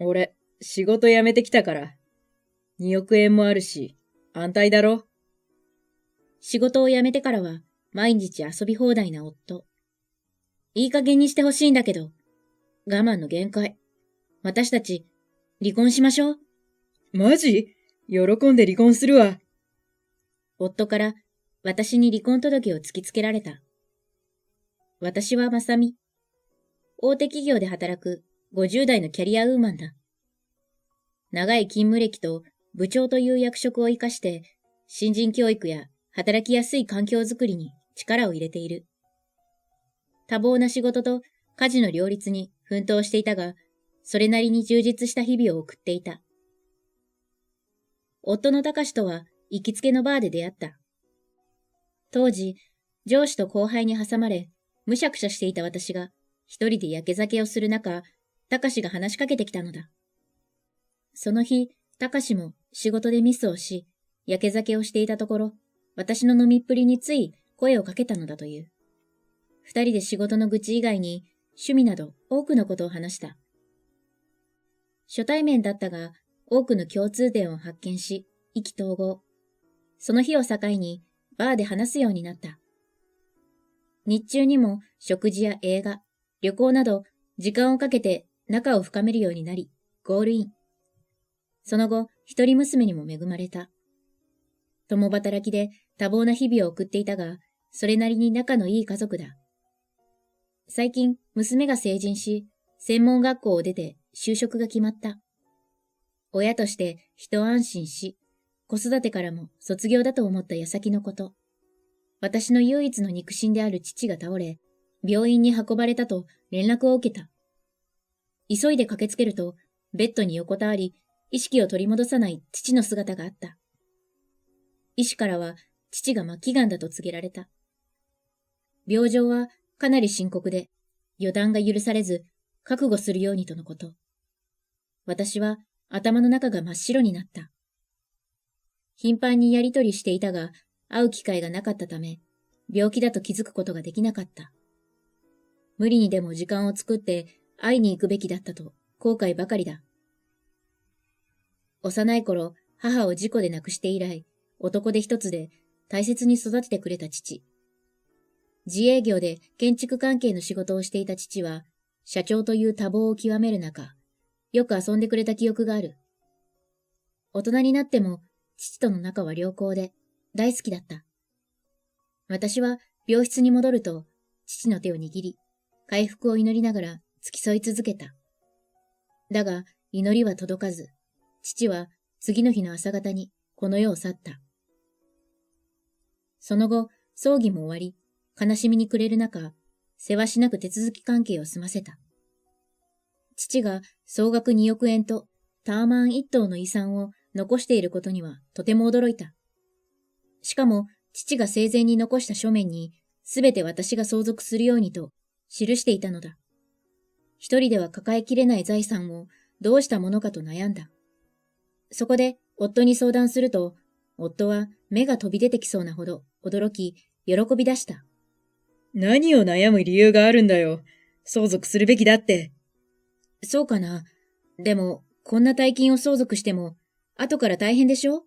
俺、仕事辞めてきたから。2億円もあるし、安泰だろ。仕事を辞めてからは、毎日遊び放題な夫。いい加減にしてほしいんだけど、我慢の限界。私たち、離婚しましょう。マジ？喜んで離婚するわ。夫から私に離婚届を突きつけられた。私はまさみ。大手企業で働く50代のキャリアウーマンだ。長い勤務歴と部長という役職を活かして、新人教育や働きやすい環境づくりに力を入れている。多忙な仕事と家事の両立に奮闘していたが、それなりに充実した日々を送っていた。夫の隆とは行きつけのバーで出会った。当時、上司と後輩に挟まれ、むしゃくしゃしていた私が一人でやけ酒をする中、隆が話しかけてきたのだ。その日、隆も仕事でミスをし、やけ酒をしていたところ、私の飲みっぷりについ声をかけたのだという。二人で仕事の愚痴以外に趣味など多くのことを話した。初対面だったが、多くの共通点を発見し、意気投合。その日を境に、バーで話すようになった。日中にも食事や映画、旅行など、時間をかけて仲を深めるようになり、ゴールイン。その後、一人娘にも恵まれた。共働きで多忙な日々を送っていたが、それなりに仲のいい家族だ。最近、娘が成人し、専門学校を出て就職が決まった。親として一安心し、子育てからも卒業だと思った矢先のこと。私の唯一の肉親である父が倒れ、病院に運ばれたと連絡を受けた。急いで駆けつけると、ベッドに横たわり、意識を取り戻さない父の姿があった。医師からは父が末期がんだと告げられた。病状はかなり深刻で、予断が許されず、覚悟するようにとのこと。私は頭の中が真っ白になった。頻繁にやりとりしていたが、会う機会がなかったため、病気だと気づくことができなかった。無理にでも時間を作って会いに行くべきだったと後悔ばかりだ。幼い頃、母を事故で亡くして以来、男手一つで大切に育ててくれた父。自営業で建築関係の仕事をしていた父は、社長という多忙を極める中、よく遊んでくれた記憶がある。大人になっても、父との仲は良好で、大好きだった。私は病室に戻ると、父の手を握り、回復を祈りながら付き添い続けた。だが、祈りは届かず、父は次の日の朝方にこの世を去った。その後、葬儀も終わり、悲しみに暮れる中、せわしなく手続き関係を済ませた。父が総額2億円とターマン1棟の遺産を残していることにはとても驚いた。しかも、父が生前に残した書面に、すべて私が相続するようにと記していたのだ。一人では抱えきれない財産をどうしたものかと悩んだ。そこで夫に相談すると、夫は目が飛び出てきそうなほど驚き、喜び出した。何を悩む理由があるんだよ。相続するべきだって。そうかな。でも、こんな大金を相続しても、後から大変でしょ？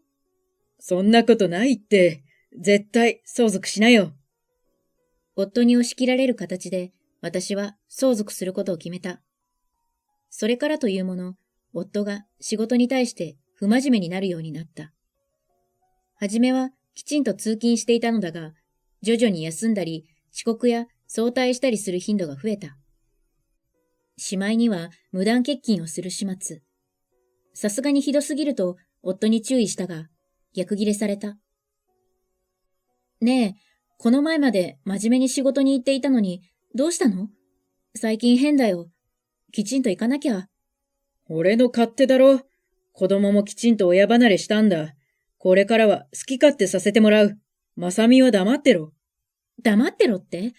そんなことないって。絶対相続しなよ。夫に押し切られる形で、私は相続することを決めた。それからというもの、夫が仕事に対して不真面目になるようになった。はじめはきちんと通勤していたのだが、徐々に休んだり、遅刻や早退したりする頻度が増えた。しまいには無断欠勤をする始末。さすがにひどすぎると夫に注意したが、逆ギレされた。ねえ、この前まで真面目に仕事に行っていたのに、どうしたの？最近変だよ。きちんと行かなきゃ。俺の勝手だろ。子供もきちんと親離れしたんだ。これからは好き勝手させてもらう。まさみは黙ってろ。黙ってろって？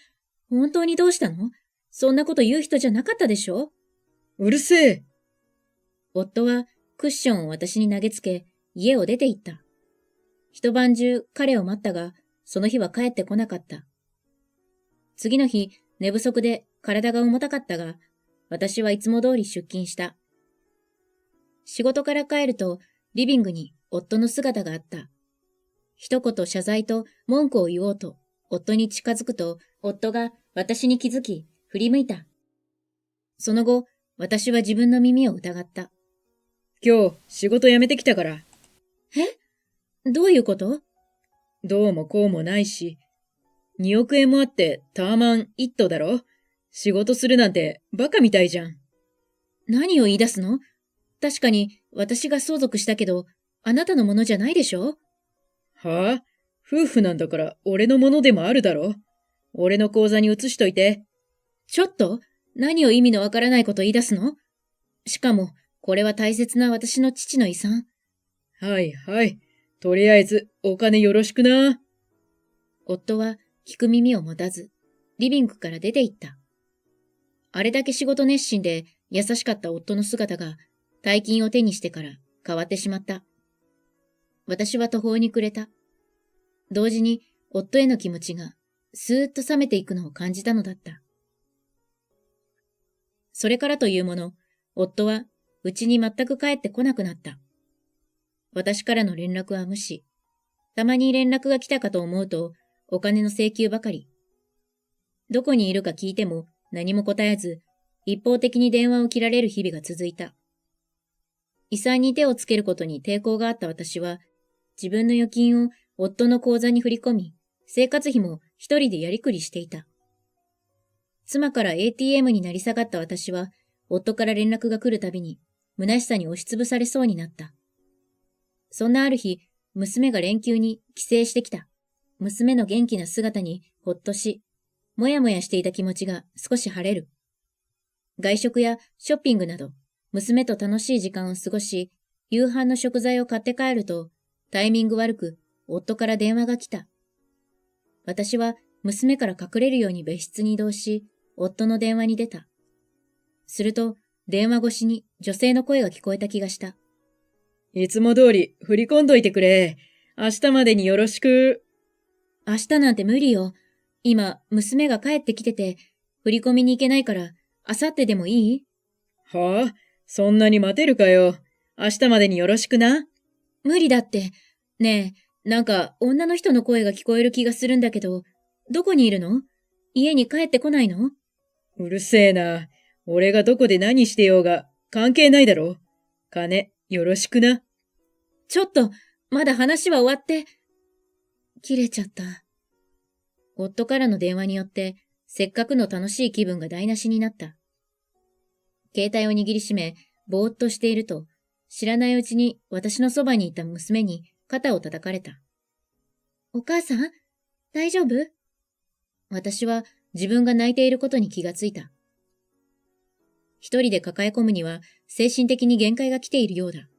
本当にどうしたの？そんなこと言う人じゃなかったでしょ？うるせえ。夫はクッションを私に投げつけ、家を出て行った。一晩中彼を待ったが、その日は帰ってこなかった。次の日、寝不足で体が重たかったが、私はいつも通り出勤した。仕事から帰ると、リビングに夫の姿があった。一言謝罪と文句を言おうと、夫に近づくと、夫が私に気づき、振り向いた。その後、私は自分の耳を疑った。今日、仕事辞めてきたから。どういうこと？どうもこうもないし。2億円もあってタワマン一棟だろ？仕事するなんてバカみたいじゃん。何を言い出すの？確かに私が相続したけど、あなたのものじゃないでしょ？はあ？夫婦なんだから俺のものでもあるだろ？俺の口座に移しといて。ちょっと？何を意味のわからないこと言い出すの？しかも、これは大切な私の父の遺産。はいはい。とりあえず、お金よろしくな。夫は聞く耳を持たず、リビングから出て行った。あれだけ仕事熱心で優しかった夫の姿が、大金を手にしてから変わってしまった。私は途方に暮れた。同時に夫への気持ちがスーッと冷めていくのを感じたのだった。それからというもの、夫は家に全く帰ってこなくなった。私からの連絡は無視。たまに連絡が来たかと思うと、お金の請求ばかり。どこにいるか聞いても何も答えず、一方的に電話を切られる日々が続いた。遺産に手をつけることに抵抗があった私は、自分の預金を夫の口座に振り込み、生活費も一人でやりくりしていた。妻から ATM になり下がった私は、夫から連絡が来るたびに、虚しさに押しつぶされそうになった。そんなある日、娘が連休に帰省してきた。娘の元気な姿にほっとし、もやもやしていた気持ちが少し晴れる。外食やショッピングなど、娘と楽しい時間を過ごし、夕飯の食材を買って帰ると、タイミング悪く、夫から電話が来た。私は娘から隠れるように別室に移動し、夫の電話に出た。すると、電話越しに女性の声が聞こえた気がした。いつも通り振り込んどいてくれ。明日までによろしく。明日なんて無理よ。今、娘が帰ってきてて、振り込みに行けないから、明後日でもいい？はあ？そんなに待てるかよ。明日までによろしくな。無理だって。ねえ、なんか女の人の声が聞こえる気がするんだけど、どこにいるの？家に帰ってこないの？うるせえな。俺がどこで何してようが関係ないだろ。金、よろしくな。ちょっと、まだ話は終わって。切れちゃった。夫からの電話によって、せっかくの楽しい気分が台無しになった。携帯を握りしめ、ぼーっとしていると、知らないうちに私のそばにいた娘に肩を叩かれた。お母さん？大丈夫？私は自分が泣いていることに気がついた。一人で抱え込むには精神的に限界が来ているようだ。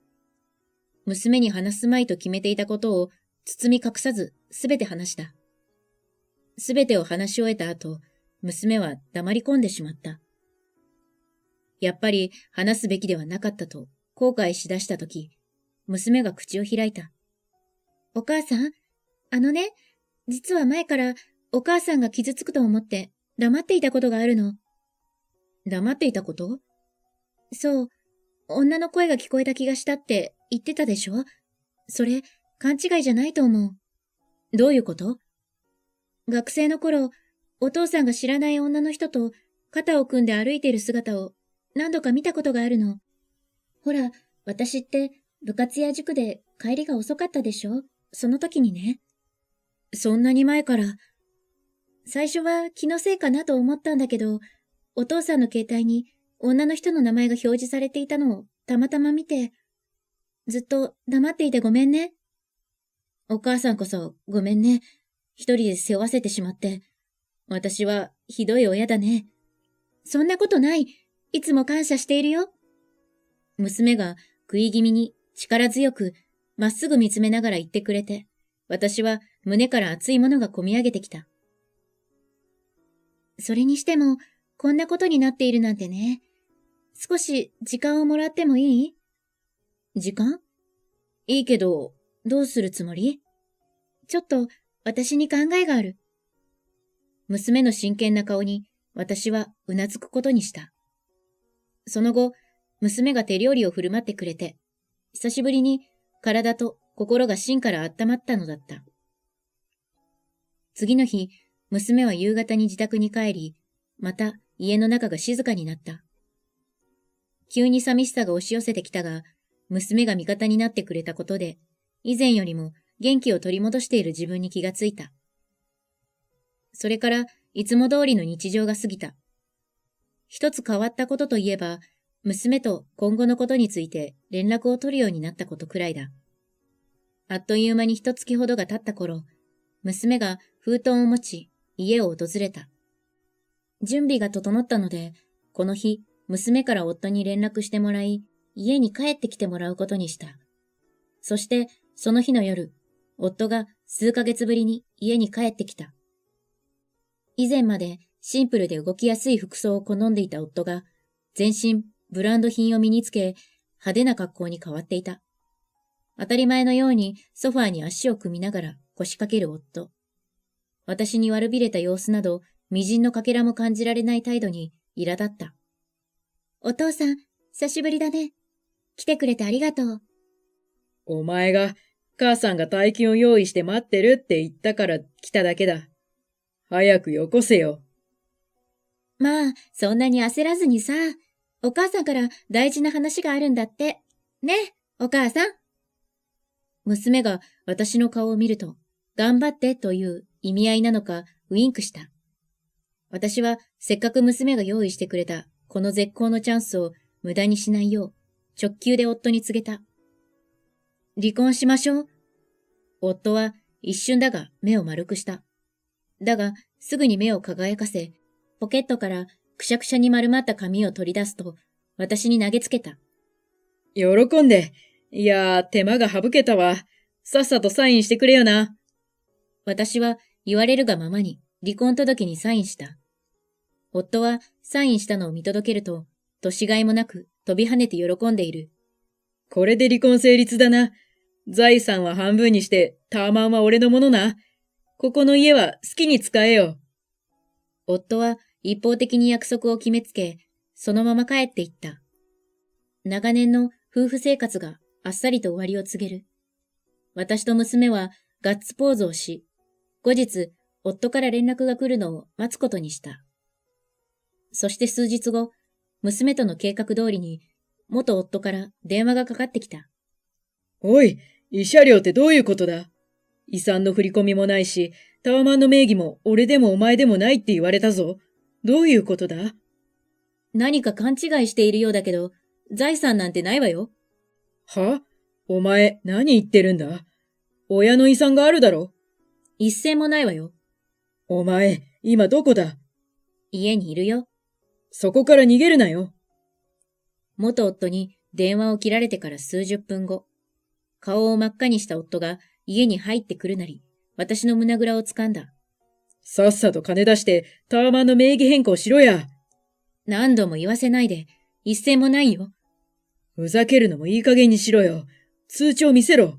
娘に話すまいと決めていたことを包み隠さずすべて話した。すべてを話し終えた後、娘は黙り込んでしまった。やっぱり話すべきではなかったと後悔しだしたとき、娘が口を開いた。お母さん、実は前からお母さんが傷つくと思って黙っていたことがあるの。黙っていたこと？そう、女の声が聞こえた気がしたって言ってたでしょ？それ、勘違いじゃないと思う。どういうこと？学生の頃、お父さんが知らない女の人と肩を組んで歩いている姿を何度か見たことがあるの。ほら、私って部活や塾で帰りが遅かったでしょ？その時にね。そんなに前から。最初は気のせいかなと思ったんだけど、お父さんの携帯に女の人の名前が表示されていたのをたまたま見て、ずっと黙っていてごめんね。お母さんこそごめんね。一人で背負わせてしまって。私はひどい親だね。そんなことない。いつも感謝しているよ。娘が食い気味に力強くまっすぐ見つめながら言ってくれて、私は胸から熱いものがこみ上げてきた。それにしても、こんなことになっているなんてね。少し時間をもらってもいい？時間？いいけど、どうするつもり？ちょっと私に考えがある。娘の真剣な顔に私はうなずくことにした。その後、娘が手料理を振る舞ってくれて、久しぶりに体と心が芯から温まったのだった。次の日、娘は夕方に自宅に帰り、また家の中が静かになった。急に寂しさが押し寄せてきたが、娘が味方になってくれたことで、以前よりも元気を取り戻している自分に気がついた。それからいつも通りの日常が過ぎた。一つ変わったことといえば、娘と今後のことについて連絡を取るようになったことくらいだ。あっという間に一月ほどが経った頃、娘が封筒を持ち家を訪れた。準備が整ったので、この日、娘から夫に連絡してもらい、家に帰ってきてもらうことにした。そして、その日の夜、夫が数ヶ月ぶりに家に帰ってきた。以前までシンプルで動きやすい服装を好んでいた夫が、全身ブランド品を身につけ、派手な格好に変わっていた。当たり前のようにソファーに足を組みながら腰掛ける夫。私に悪びれた様子など、微塵のかけらも感じられない態度に苛立った。お父さん、久しぶりだね。来てくれてありがとう。お前が、母さんが大金を用意して待ってるって言ったから来ただけだ。早くよこせよ。まあ、そんなに焦らずにさ、お母さんから大事な話があるんだって。ね、お母さん。娘が私の顔を見ると、頑張ってという意味合いなのかウインクした。私はせっかく娘が用意してくれたこの絶好のチャンスを無駄にしないよう直球で夫に告げた。離婚しましょう。夫は一瞬だが目を丸くした。だがすぐに目を輝かせ、ポケットからくしゃくしゃに丸まった紙を取り出すと私に投げつけた。喜んで。いやー、手間が省けたわ。さっさとサインしてくれよな。私は言われるがままに離婚届にサインした。夫はサインしたのを見届けると、年がいもなく飛び跳ねて喜んでいる。これで離婚成立だな。財産は半分にして、タワマンは俺のものな。ここの家は好きに使えよ。夫は一方的に約束を決めつけ、そのまま帰っていった。長年の夫婦生活があっさりと終わりを告げる。私と娘はガッツポーズをし、後日、夫から連絡が来るのを待つことにした。そして数日後、娘との計画通りに、元夫から電話がかかってきた。おい、慰謝料ってどういうことだ？遺産の振り込みもないし、タワマンの名義も俺でもお前でもないって言われたぞ。どういうことだ？何か勘違いしているようだけど、財産なんてないわよ。は？お前、何言ってるんだ？親の遺産があるだろ？一銭もないわよ。お前、今どこだ？家にいるよ。そこから逃げるなよ。元夫に電話を切られてから数十分後、顔を真っ赤にした夫が家に入ってくるなり、私の胸ぐらを掴んだ。さっさと金出してタワマンの名義変更しろや。何度も言わせないで、一銭もないよ。ふざけるのもいい加減にしろよ。通帳見せろ。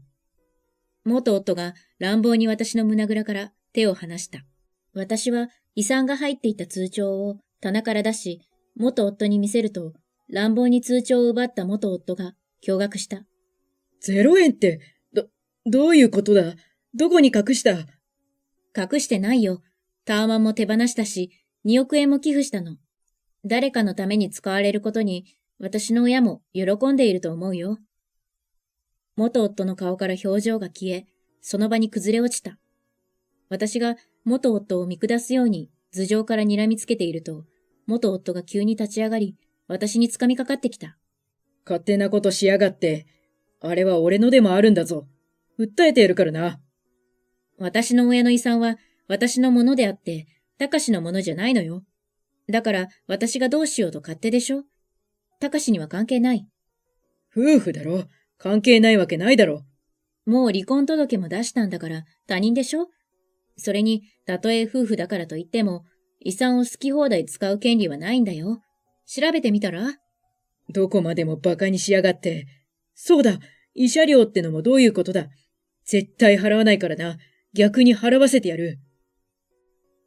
元夫が乱暴に私の胸ぐらから手を離した。私は遺産が入っていた通帳を棚から出し、元夫に見せると、乱暴に通帳を奪った元夫が驚愕した。0円って、どういうことだ？どこに隠した？隠してないよ。タワマンも手放したし、2億円も寄付したの。誰かのために使われることに、私の親も喜んでいると思うよ。元夫の顔から表情が消え、その場に崩れ落ちた。私が元夫を見下すように頭上から睨みつけていると、元夫が急に立ち上がり、私に掴みかかってきた。勝手なことしやがって。あれは俺のでもあるんだぞ。訴えてやるからな。私の親の遺産は私のものであって、たかしのものじゃないのよ。だから私がどうしようと勝手でしょ。たかしには関係ない。夫婦だろ。関係ないわけないだろ。もう離婚届も出したんだから他人でしょ。それに、たとえ夫婦だからといっても、遺産を好き放題使う権利はないんだよ。調べてみたら？どこまでも馬鹿にしやがって。そうだ、慰謝料ってのもどういうことだ。絶対払わないからな。逆に払わせてやる。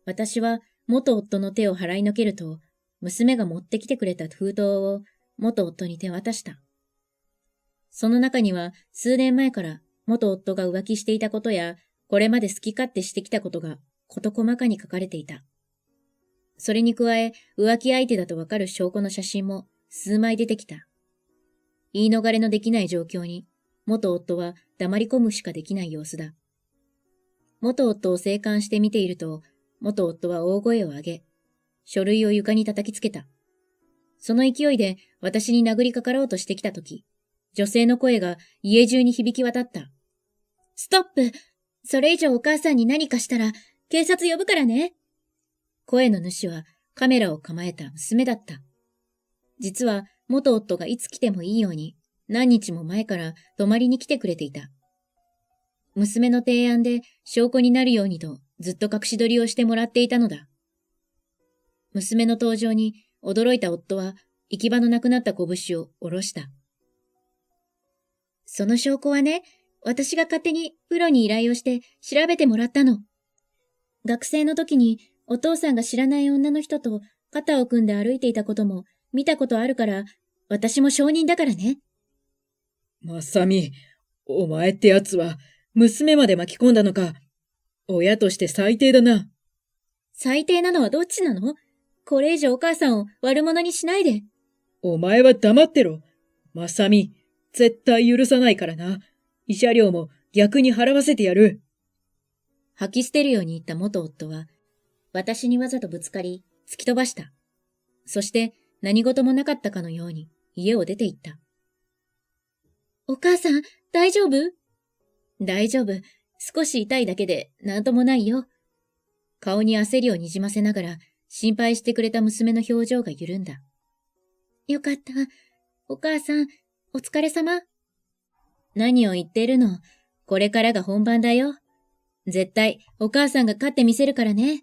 私は元夫の手を払いのけると、娘が持ってきてくれた封筒を元夫に手渡した。その中には数年前から元夫が浮気していたことや、これまで好き勝手してきたことが事細かに書かれていた。それに加え、浮気相手だとわかる証拠の写真も数枚出てきた。言い逃れのできない状況に、元夫は黙り込むしかできない様子だ。元夫を静観して見ていると、元夫は大声を上げ、書類を床に叩きつけた。その勢いで私に殴りかかろうとしてきたとき、女性の声が家中に響き渡った。ストップ！それ以上お母さんに何かしたら警察呼ぶからね。声の主はカメラを構えた娘だった。実は元夫がいつ来てもいいように何日も前から泊まりに来てくれていた。娘の提案で証拠になるようにとずっと隠し撮りをしてもらっていたのだ。娘の登場に驚いた夫は行き場のなくなった拳を下ろした。その証拠はね、私が勝手にプロに依頼をして調べてもらったの。学生の時にお父さんが知らない女の人と肩を組んで歩いていたことも見たことあるから、私も証人だからね。まさみ、お前ってやつは娘まで巻き込んだのか。親として最低だな。最低なのはどっちなの？これ以上お母さんを悪者にしないで。お前は黙ってろ。まさみ、絶対許さないからな。慰謝料も逆に払わせてやる。吐き捨てるように言った元夫は、私にわざとぶつかり、突き飛ばした。そして何事もなかったかのように家を出て行った。お母さん、大丈夫？大丈夫。少し痛いだけでなんともないよ。顔に焦りをにじませながら心配してくれた娘の表情が緩んだ。よかった。お母さん、お疲れ様。何を言ってるの？これからが本番だよ。絶対お母さんが勝ってみせるからね。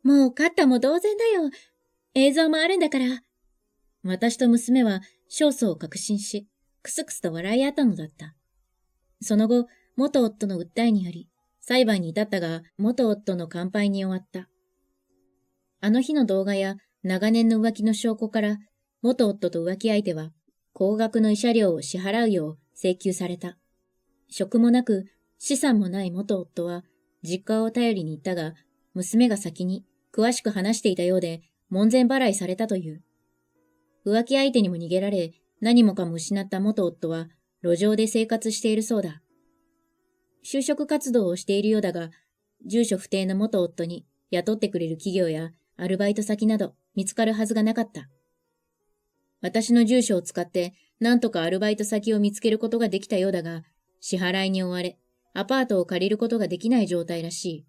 もう勝ったも同然だよ。映像もあるんだから。私と娘は勝訴を確信し、くすくすと笑い合ったのだった。その後、元夫の訴えにより、裁判に至ったが、元夫の完敗に終わった。あの日の動画や長年の浮気の証拠から、元夫と浮気相手は、高額の慰謝料を支払うよう請求された。職もなく、資産もない元夫は、実家を頼りに行ったが、娘が先に詳しく話していたようで、門前払いされたという。浮気相手にも逃げられ、何もかも失った元夫は、路上で生活しているそうだ。就職活動をしているようだが、住所不定の元夫に雇ってくれる企業やアルバイト先など見つかるはずがなかった。私の住所を使って何とかアルバイト先を見つけることができたようだが、支払いに追われ、アパートを借りることができない状態らしい。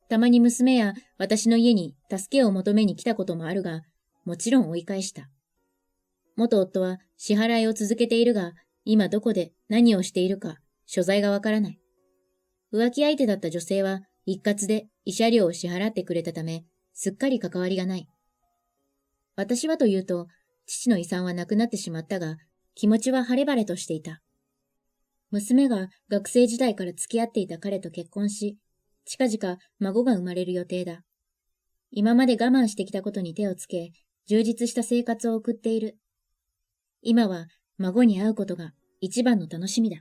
たまに娘や私の家に助けを求めに来たこともあるが、もちろん追い返した。元夫は支払いを続けているが、今どこで何をしているか所在がわからない。浮気相手だった女性は一括で慰謝料を支払ってくれたため、すっかり関わりがない。私はというと、父の遺産はなくなってしまったが、気持ちは晴れ晴れとしていた。娘が学生時代から付き合っていた彼と結婚し、近々孫が生まれる予定だ。今まで我慢してきたことに手をつけ、充実した生活を送っている。今は孫に会うことが一番の楽しみだ。